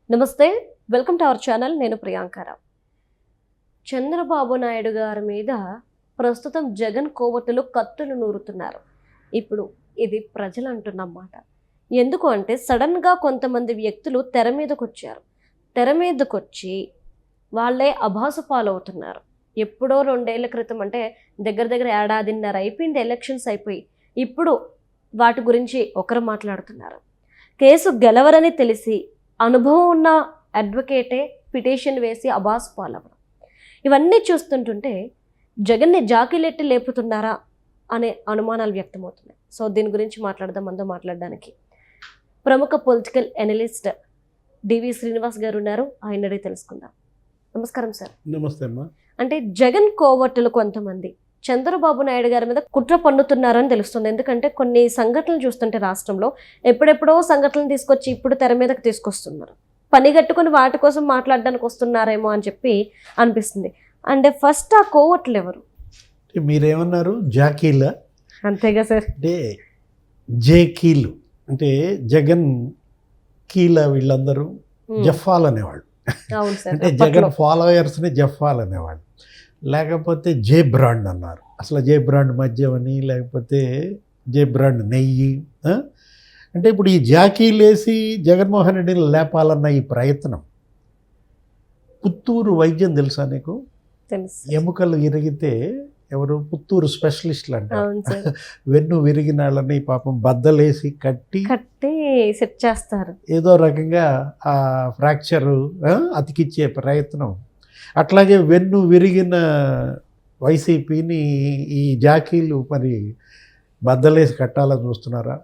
నమస్తే, welcome to our channel. నేను ప్రియాంకరావు. చంద్రబాబు నాయుడు గారి మీద ప్రస్తుతం జగన్ కోవట్టులు కత్తులు నూరుతున్నారు. ఇప్పుడు ఇది ప్రజలు అంటున్నమాట. ఎందుకు అంటే సడన్గా కొంతమంది వ్యక్తులు తెర మీదకొచ్చి వాళ్ళే అభాసు పాలవుతున్నారు. ఎప్పుడో 2 ఏళ్ల క్రితం, అంటే దగ్గర ఏడాదిన్నర అయిపోయింది ఎలక్షన్స్ అయిపోయి. ఇప్పుడు వాటి గురించి ఒకరు మాట్లాడుతున్నారు. కేసు గెలవరని తెలిసి అనుభవం ఉన్న అడ్వకేటే పిటిషన్ వేసి అబాస్ పాలవడం. ఇవన్నీ చూస్తుంటుంటే జగన్ని జాకీలెట్టి లేపుతున్నారా అనే అనుమానాలు వ్యక్తమవుతున్నాయి. సో దీని గురించి మాట్లాడడానికి ప్రముఖ పొలిటికల్ ఎనలిస్ట్ డివి శ్రీనివాస్ గారు ఉన్నారు. ఆయన అడిగి తెలుసుకుందాం. నమస్కారం సార్. నమస్తే అమ్మా. అంటే జగన్ కోవట్టులు కొంతమంది చంద్రబాబు నాయుడు గారి మీద కుట్ర పన్నుతున్నారని తెలుస్తుంది. ఎందుకంటే కొన్ని సంఘటనలు చూస్తుంటే రాష్ట్రంలో ఎప్పుడెప్పుడో సంఘటనలు తీసుకొచ్చి ఇప్పుడు తెర మీదకి తీసుకొస్తున్నారు. పని కట్టుకుని వాటి కోసం మాట్లాడడానికి వస్తున్నారేమో అని చెప్పి అనిపిస్తుంది. అంటే ఫస్ట్ ఆ కోవట్లు ఎవరు? మీరేమన్నారు? జాకీలా? అంతేగా సార్. అంటే జేకీలు అంటే జగన్ కీల, వీళ్ళందరూ జఫాల్ అనేవాళ్ళు. అవును సార్. అంటే జగన్ ఫాలోయర్స్ని జఫాల్ అనేవాళ్ళు. లేకపోతే జే బ్రాండ్ అన్నారు. అసలు జే బ్రాండ్ మద్యం అని, లేకపోతే జే బ్రాండ్ నెయ్యి. అంటే ఇప్పుడు ఈ జాకీలేసి జగన్మోహన్ రెడ్డిని లేపాలన్న ఈ ప్రయత్నం, పుత్తూరు వైద్యం తెలుసా నీకు? తెలుసు. ఎముకలు ఇరిగితే ఎవరు పుత్తూరు స్పెషలిస్టులు అంటారు. అవును సార్. వెన్ను విరిగిన వాళ్ళని పాపం బద్దలేసి కట్టి సెట్ చేస్తారు. ఏదో రకంగా ఆ ఫ్రాక్చరు అతికిచ్చే ప్రయత్నం. అట్లాగే వెన్ను విరిగిన వైసీపీని ఈ జాకీలు మరి బద్దలేసి కట్టాలని చూస్తున్నారా?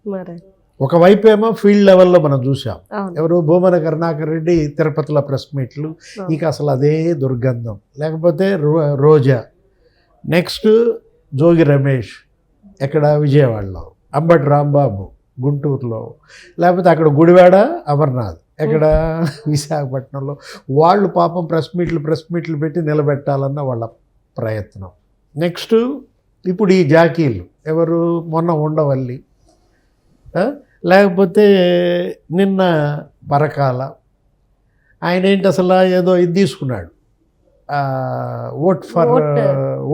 మరి ఒకవైపు ఏమో ఫీల్డ్ లెవెల్లో మనం చూసాం. ఎవరు? భూమన కరుణాకర్ రెడ్డి తిరుపతిలో ప్రెస్ మీట్లు. ఇక అసలు అదే దుర్గంధం. లేకపోతే రోజా. నెక్స్ట్ జోగి రమేష్ ఎక్కడ? విజయవాడలో. అంబటి రాంబాబు గుంటూరులో. లేకపోతే అక్కడ గుడివాడ అమర్నాథ్ ఎక్కడ? విశాఖపట్నంలో. వాళ్ళు పాపం ప్రెస్ మీట్లు పెట్టి నిలబెట్టాలన్న వాళ్ళ ప్రయత్నం. నెక్స్ట్ ఇప్పుడు ఈ జాకీలు ఎవరు? మొన్న ఉండవల్లి, లేకపోతే నిన్న పరకాల. ఆయన ఏంటి అసలు ఏదో ఇది తీసుకున్నాడు,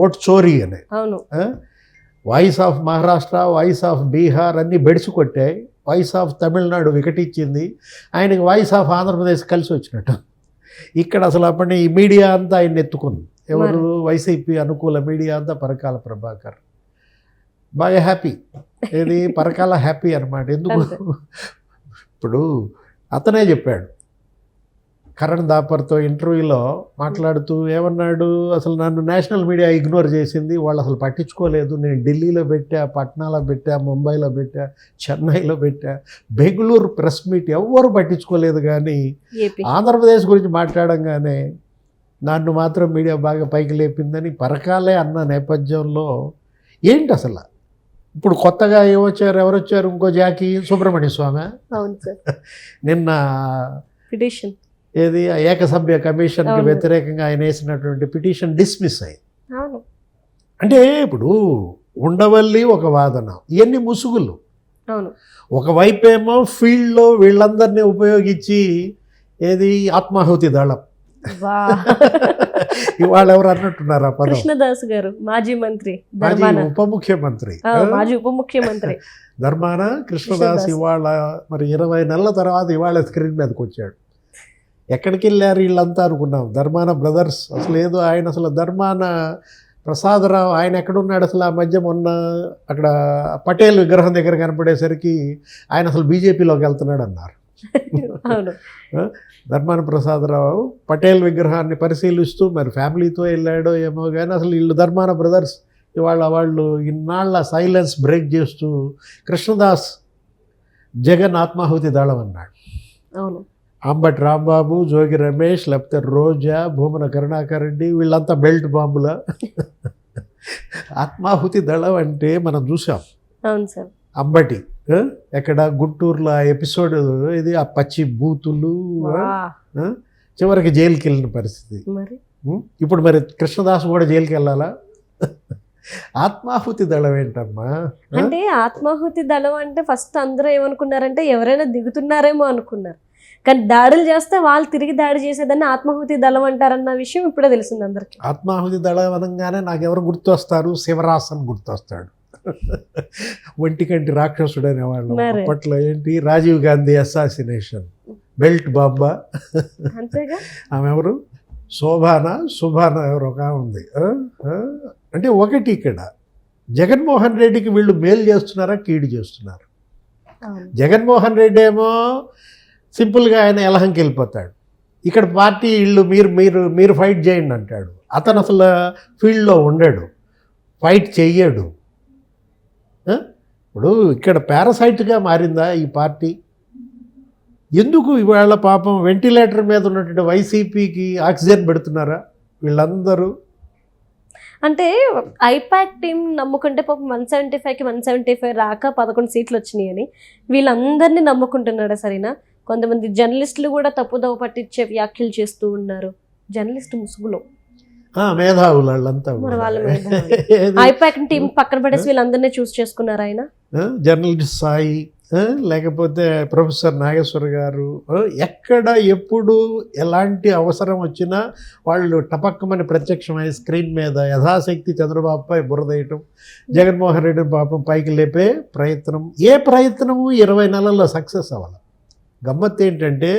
ఓట్ చోరీ అనే. Voice of Maharashtra, voice of Bihar అన్నీ బెడిసి కొట్టాయి. వాయిస్ ఆఫ్ తమిళనాడు వికటించింది. ఆయనకి వాయిస్ ఆఫ్ ఆంధ్రప్రదేశ్ కలిసి వచ్చినట్టు. ఇక్కడ అసలు అప్పటి ఈ మీడియా అంతా ఆయన ఎత్తుకుంది. ఎవరు? వైసీపీ అనుకూల మీడియా అంతా పరకాల ప్రభాకర్ బాగా హ్యాపీ. ఏది? పరకాల హ్యాపీ అనమాట. ఎందుకు? ఇప్పుడు అతనే చెప్పాడు కరణ్ దాపర్తో ఇంటర్వ్యూలో మాట్లాడుతూ ఏమన్నాడు? అసలు నన్ను నేషనల్ మీడియా ఇగ్నోర్ చేసింది, వాళ్ళు అసలు పట్టించుకోలేదు. నేను ఢిల్లీలో పెట్టా, పట్నాలో పెట్టా, ముంబైలో పెట్టా, చెన్నైలో పెట్టా, బెంగళూరు ప్రెస్ మీట్ ఎవ్వరు పట్టించుకోలేదు. కానీ ఆంధ్రప్రదేశ్ గురించి మాట్లాడంగానే నన్ను మాత్రం మీడియా బాగా పైకి లేపిందని పరకాలే అన్న నేపథ్యంలో ఏంటి అసలు? ఇప్పుడు కొత్తగా ఎవరు వచ్చారు? ఇంకో జాకీ సుబ్రహ్మణ్య స్వామి. అవును సార్. నిన్న పిటిషన్ ఏది ఏకసభ్య కమిషన్కి వ్యతిరేకంగా ఆయన వేసినటువంటి పిటిషన్ డిస్మిస్ అయింది. అంటే ఇప్పుడు ఉండవల్లి ఒక వాదన, ఇవన్నీ ముసుగులు. ఒకవైపేమో ఫీల్డ్లో వీళ్ళందరినీ ఉపయోగించి ఏది ఆత్మాహుతి దళం. ఇవాళ ఎవరు అన్నట్టున్నారు ఆ పదం? కృష్ణదాస్ గారు, మాజీ మంత్రి, ఉప ముఖ్యమంత్రి, మాజీ ఉప ముఖ్యమంత్రి ధర్మాన కృష్ణదాస్ ఇవాళ మరి 20 నెలల తర్వాత ఇవాళ స్క్రీన్ మీదకి వచ్చాడు. ఎక్కడికి వెళ్ళారు వీళ్ళంతా అనుకున్నాం. ధర్మాన బ్రదర్స్ అసలు ఏదో ఆయన అసలు ధర్మాన ప్రసాదరావు ఆయన ఎక్కడున్నాడు అసలు? ఆ మధ్య మొన్న అక్కడ పటేల్ విగ్రహం దగ్గర కనపడేసరికి ఆయన అసలు బీజేపీలోకి వెళ్తున్నాడు అన్నారు. ధర్మాన ప్రసాదరావు పటేల్ విగ్రహాన్ని పరిశీలిస్తూ మరి ఫ్యామిలీతో వెళ్ళాడో ఏమో కానీ అసలు వీళ్ళు ధర్మాన బ్రదర్స్ ఇవాళ వాళ్ళు ఇన్నాళ్ళ సైలెన్స్ బ్రేక్ చేస్తూ కృష్ణదాస్ జగన్ ఆత్మాహుతి దళం అన్నాడు. అవును. అంబటి రాంబాబు, జోగి రమేష్, లేకపోతే రోజా, భూమన కరుణాకర్ రెడ్డి వీళ్ళంతా బెల్ట్ బాంబుల ఆత్మాహుతి దళం అంటే మనం చూసాం. అవును సార్. అంబటి ఎక్కడ? గుంటూరులో ఎపిసోడ్ ఇది. ఆ పచ్చి బూతులు, చివరికి జైలుకి వెళ్ళిన పరిస్థితి. ఇప్పుడు మరి కృష్ణదాస్ కూడా జైలుకి వెళ్ళాలా? ఆత్మాహుతి దళం ఏంటమ్మా? అంటే ఆత్మాహుతి దళం అంటే ఫస్ట్ అందరూ ఏమనుకున్నారంటే ఎవరైనా దిగుతున్నారేమో అనుకున్నారు. కానీ దాడులు చేస్తే వాళ్ళు తిరిగి దాడి చేసేదాన్ని ఆత్మాహుతి దళం అంటారన్న విషయం ఇప్పుడే తెలిసింది అందరికి. ఆత్మాహుతి దళం అనగానే నాకు ఎవరు గుర్తొస్తారు? శివరాసన్ గుర్తొస్తాడు. ఒంటికంటి రాక్షసుడు అనేవాళ్ళు. మరి. అప్పట్లో ఏంటి రాజీవ్ గాంధీ అసాసినేషన్, బెల్ట్ బాంబా. అంతేగా. ఆమె ఎవరు? సుభానా ఎవరు ఒక ఉంది. అంటే ఒకటి ఇక్కడ జగన్మోహన్ రెడ్డికి వీళ్ళు మేలు చేస్తున్నారా, కీడు చేస్తున్నారు? అవును. జగన్మోహన్ రెడ్డి ఏమో సింపుల్గా ఆయన ఎలహంకి వెళ్ళిపోతాడు. ఇక్కడ పార్టీ ఇళ్ళు మీరు ఫైట్ చేయండి అంటాడు. అతను అసలు ఫీల్డ్లో ఉండడు, ఫైట్ చెయ్యడు. ఇప్పుడు ఇక్కడ పారాసైట్గా మారిందా ఈ పార్టీ? ఎందుకు ఇవాళ పాపం వెంటిలేటర్ మీద ఉన్నటువంటి వైసీపీకి ఆక్సిజన్ పెడుతున్నారా వీళ్ళందరూ? అంటే ఐపాక్ టీం నమ్ముకుంటే పాపం 175కి 175 రాక 11 సీట్లు వచ్చినాయి అని వీళ్ళందరినీ నమ్ముకుంటున్నాడా? సరేనా, కొంతమంది జర్నలిస్టులు కూడా తప్పుదోవ పట్టించే వ్యాఖ్యలు చేస్తూ ఉన్నారు. జర్నలిస్ట్ ముసుగులో మేధావులు వాళ్ళంతా. మరి వాళ్ళ ఐపాక్ టీం పక్కన పడేసి వీళ్ళందరినీ చూస్ చేసుకున్నారు ఆయన. జర్నలిస్ట్ సాయి, లేకపోతే ప్రొఫెసర్ నాగేశ్వర గారు, ఎక్కడ ఎప్పుడు ఎలాంటి అవసరం వచ్చినా వాళ్ళు టపక్కమని ప్రత్యక్షమై స్క్రీన్ మీద యథాశక్తి చంద్రబాబుపై బురదేయటం, జగన్మోహన్ రెడ్డి పాపం పైకి లేపే ప్రయత్నం. ఏ ప్రయత్నము 20 నెలల్లో సక్సెస్ అవ్వాలి. గమ్మత్తు ఏంటంటే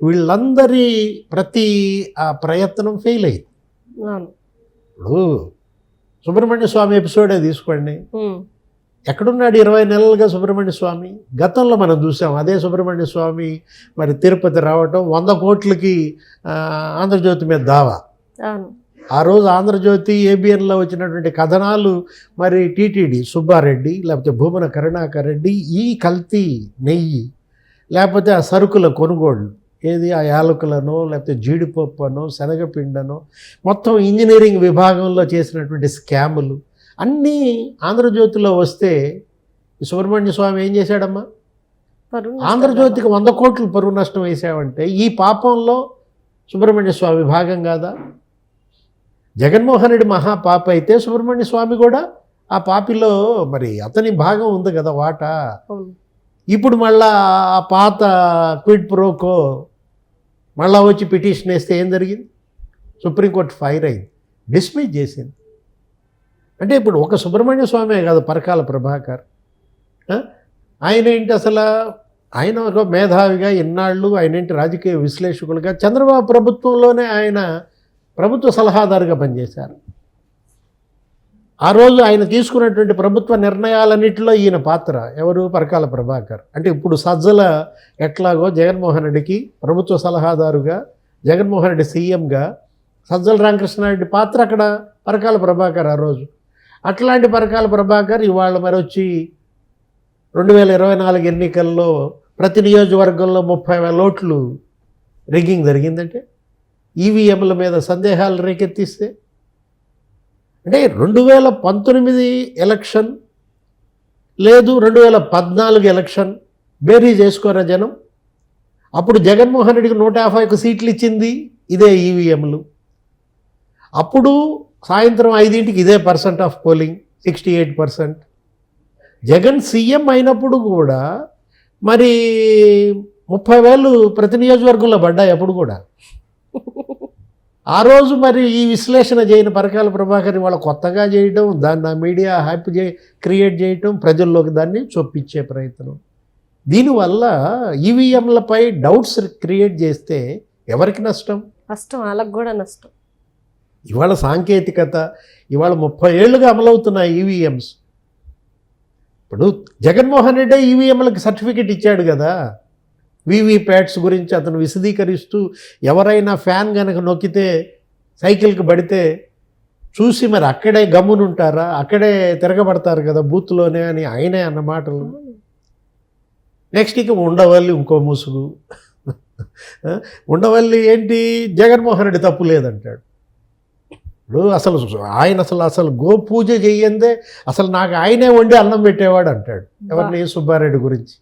వీళ్ళందరి ప్రతి ఆ ప్రయత్నం ఫెయిల్ అయింది. ఇప్పుడు సుబ్రహ్మణ్య స్వామి ఎపిసోడే తీసుకోండి. ఎక్కడున్నాడు 20 నెలలుగా సుబ్రహ్మణ్య స్వామి? గతంలో మనం చూసాం అదే సుబ్రహ్మణ్య స్వామి మరి తిరుపతి రావటం, 100 కోట్లకి ఆంధ్రజ్యోతి మీద దావా. ఆ రోజు ఆంధ్రజ్యోతి ఏబిఎన్లో వచ్చినటువంటి కథనాలు మరి టీటీడీ సుబ్బారెడ్డి లేకపోతే భూమన కరుణాకర్ రెడ్డి ఈ కల్తీ నెయ్యి లేకపోతే ఆ సరుకుల కొనుగోళ్ళు, ఏది ఆ యాలకులను లేకపోతే జీడిపప్పును శనగపిండను మొత్తం ఇంజనీరింగ్ విభాగంలో చేసినటువంటి స్కాములు అన్నీ ఆంధ్రజ్యోతిలో వస్తే సుబ్రహ్మణ్య స్వామి ఏం చేశాడమ్మా? ఆంధ్రజ్యోతికి 100 కోట్లు పరువు నష్టం వేసావంటే ఈ పాపంలో సుబ్రహ్మణ్య స్వామి భాగం కాదా? జగన్మోహన్ రెడ్డి మహాపాప అయితే సుబ్రహ్మణ్య స్వామి కూడా ఆ పాపిలో మరి అతని భాగం ఉంది కదా, వాటా. ఇప్పుడు మళ్ళా ఆ పాత క్విడ్ ప్రోకో మళ్ళా వచ్చి పిటిషన్ వేస్తే ఏం జరిగింది? సుప్రీంకోర్టు ఫైర్ అయింది, డిస్మిస్ చేసింది. అంటే ఇప్పుడు ఒక సుబ్రహ్మణ్య స్వామే కాదు, పరకాల ప్రభాకర్ ఆయన ఏంటి అసలు? ఆయన ఒక మేధావిగా ఇన్నాళ్ళు ఆయన ఏంటి రాజకీయ విశ్లేషకులుగా చంద్రబాబు ప్రభుత్వంలోనే ఆయన ప్రభుత్వ సలహాదారుగా పనిచేశారు. ఆ రోజు ఆయన తీసుకున్నటువంటి ప్రభుత్వ నిర్ణయాలన్నింటిలో ఈయన పాత్ర ఎవరు? పరకాల ప్రభాకర్. అంటే ఇప్పుడు సజ్జల ఎట్లాగో జగన్మోహన్ రెడ్డికి ప్రభుత్వ సలహాదారుగా, జగన్మోహన్ రెడ్డి సీఎంగా సజ్జల రామకృష్ణారెడ్డి పాత్ర అక్కడ పరకాల ప్రభాకర్ ఆ రోజు. అట్లాంటి పరకాల ప్రభాకర్ ఇవాళ మరి వచ్చి 2024 ఎన్నికల్లో ప్రతి నియోజకవర్గంలో 30,000 ఓట్లు రిగ్గింగ్ జరిగిందంటే ఈవీఎంల మీద సందేహాలు రేకెత్తిస్తే, అంటే 2019 ఎలక్షన్ లేదు 2014 ఎలక్షన్ బేరీ చేసుకోరా జనం. అప్పుడు జగన్మోహన్ రెడ్డికి 151 సీట్లు ఇచ్చింది ఇదే ఈవీఎంలు. అప్పుడు సాయంత్రం 5ంటికి ఇదే percent of polling 68%. Jagan CM అయినప్పుడు కూడా మరి 30,000 ప్రతి నియోజకవర్గంలో పడ్డాయి అప్పుడు కూడా. ఆ రోజు మరి ఈ విశ్లేషణ చేయని పరకాల ప్రభాకర్ని వాళ్ళ కొత్తగా చేయడం, దాన్ని మీడియా హ్యాపీ క్రియేట్ చేయటం, ప్రజల్లోకి దాన్ని చొప్పించే ప్రయత్నం. దీనివల్ల ఈవీఎంలపై డౌట్స్ క్రియేట్ చేస్తే ఎవరికి నష్టం? నష్టం వాళ్ళకు కూడా నష్టం. ఇవాళ సాంకేతికత ఇవాళ 30 ఏళ్ళుగా అమలవుతున్నాయి ఈవీఎంస్. ఇప్పుడు జగన్మోహన్ రెడ్డి ఈవీఎంలకు సర్టిఫికెట్ ఇచ్చాడు కదా. వీవీప్యాట్స్ గురించి అతను విశదీకరిస్తూ ఎవరైనా ఫ్యాన్ కనుక నొక్కితే సైకిల్కి పడితే చూసి మరి అక్కడే గమ్మునుంటారా, అక్కడే తిరగబడతారు కదా బూత్లోనే అని ఆయనే అన్న మాటలు. నెక్స్ట్ ఇక ఉండవల్లి ఇంకో ముసుగు. ఉండవల్లి ఏంటి? జగన్మోహన్ రెడ్డి తప్పు లేదంటాడు. ఇప్పుడు అసలు గో పూజ చెయ్యందే అసలు నాకు ఆయనే వండి అన్నం పెట్టేవాడు అంటాడు. ఎవరిని? సుబ్బారెడ్డి గురించి.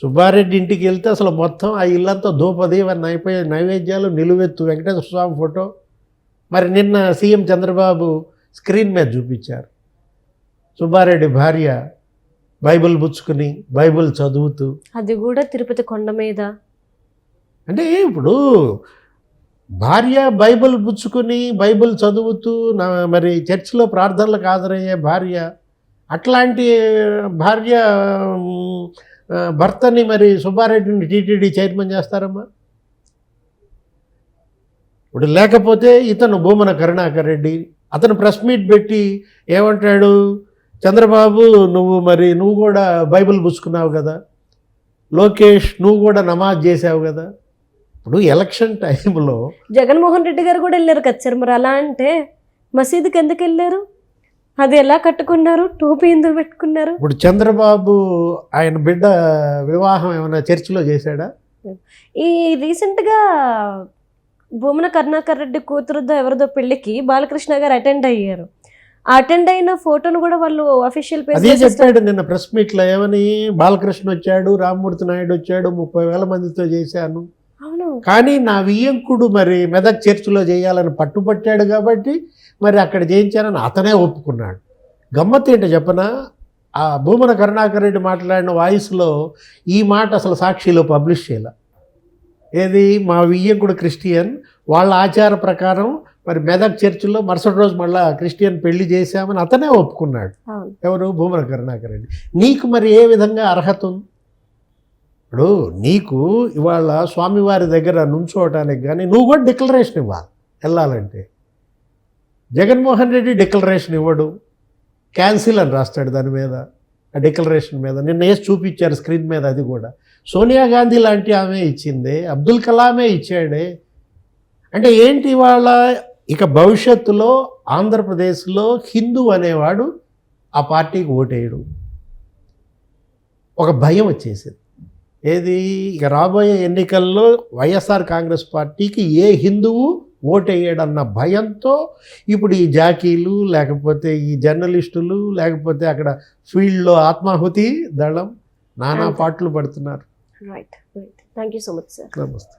సుబ్బారెడ్డి ఇంటికి వెళ్తే అసలు మొత్తం ఆ ఇల్లంతా ధూపదీవన్న అయిపోయే నైవేద్యాలు, నిలువెత్తు వెంకటేశ్వర స్వామి ఫోటో. మరి నిన్న సీఎం చంద్రబాబు స్క్రీన్ మీద చూపించారు సుబ్బారెడ్డి భార్య బైబిల్ పుచ్చుకుని బైబిల్ చదువుతూ, అది కూడా తిరుపతి కొండ మీద అంటే ఇప్పుడు భార్య బైబిల్ పుచ్చుకుని బైబిల్ చదువుతూ మరి చర్చిలో ప్రార్థనలకు హాజరయ్యే భార్య, అట్లాంటి భార్య భర్తని మరి సుబ్బారెడ్డిని టీటీడీ చైర్మన్ చేస్తారమ్మా? ఇప్పుడు లేకపోతే ఇతను భూమన కరుణాకర్ రెడ్డి అతను ప్రెస్ మీట్ పెట్టి ఏమంటాడు, చంద్రబాబు నువ్వు కూడా బైబిల్ పుచ్చుకున్నావు కదా, లోకేష్ నువ్వు కూడా నమాజ్ చేసావు కదా. ఇప్పుడు ఎలక్షన్ టైంలో జగన్మోహన్ రెడ్డి గారు కూడా వెళ్ళారు కదా సార్, మరి అలా అంటే మసీదుకి ఎందుకు వెళ్ళారు? అది ఎలా కట్టుకున్నారు? టోపీ ఎందుకు పెట్టుకున్నారు? ఇప్పుడు చంద్రబాబు ఆయన బిడ్డ వివాహం ఏమైనా చర్చిలో చేశాడా? ఈ రీసెంట్గా భూమన కరుణాకర్ రెడ్డి కూతురుదో ఎవరిదో పెళ్లికి బాలకృష్ణ గారు అటెండ్ అయ్యారు. అటెండ్ అయిన ఫోటోను కూడా వాళ్ళు అఫీషియల్ అదే చెప్పాడు నిన్న ప్రెస్ మీట్లో. ఏమని, బాలకృష్ణ వచ్చాడు, రామ్మూర్తి నాయుడు వచ్చాడు, 30,000 మందితో చేశాను, అవును, కానీ నా వియ్యంకుడు మరి మెదక్ చర్చిలో చేయాలని పట్టుపట్టాడు కాబట్టి మరి అక్కడ చేయించానని అతనే ఒప్పుకున్నాడు. గమ్మత్తు ఏంటో చెప్పనా, ఆ భూమన కరుణాకర్ రెడ్డి మాట్లాడిన వాయిస్లో ఈ మాట అసలు సాక్షిలో పబ్లిష్ చేయాల. ఏది, మా వియ్యంకుడు క్రిస్టియన్, వాళ్ళ ఆచార ప్రకారం మరి మెదక్ చర్చిలో మరుసటి రోజు మళ్ళీ క్రిస్టియన్ పెళ్లి చేశామని అతనే ఒప్పుకున్నాడు. ఎవరు? భూమన కరుణాకర్ రెడ్డి. నీకు మరి ఏ విధంగా అర్హత ఉంది? ఇప్పుడు నీకు ఇవాళ స్వామివారి దగ్గర నుంచోవటానికి కానీ నువ్వు కూడా డిక్లరేషన్ ఇవ్వాలి వెళ్ళాలంటే. జగన్మోహన్ రెడ్డి డిక్లరేషన్ ఇవ్వడు, క్యాన్సిల్ అని రాస్తాడు దాని మీద, ఆ డిక్లరేషన్ మీద. నిన్న వేసి చూపించారు స్క్రీన్ మీద, అది కూడా సోనియా గాంధీ లాంటి ఆమె ఇచ్చిందే, అబ్దుల్ కలామే ఇచ్చాడే. అంటే ఏంటి ఇవాళ ఇక భవిష్యత్తులో ఆంధ్రప్రదేశ్లో హిందూ అనేవాడు ఆ పార్టీకి ఓటేయడు, ఒక భయం వచ్చేసింది. ఏది, ఇక రాబోయే ఎన్నికల్లో వైఎస్ఆర్ కాంగ్రెస్ పార్టీకి ఏ హిందువు ఓటేయడన్న భయంతో ఇప్పుడు ఈ జాకీలు, లేకపోతే ఈ జర్నలిస్టులు, లేకపోతే అక్కడ ఫీల్డ్లో ఆత్మాహుతి దళం నానా పాటలు పడుతున్నారు. Right, thank you so much sir. నమస్తే.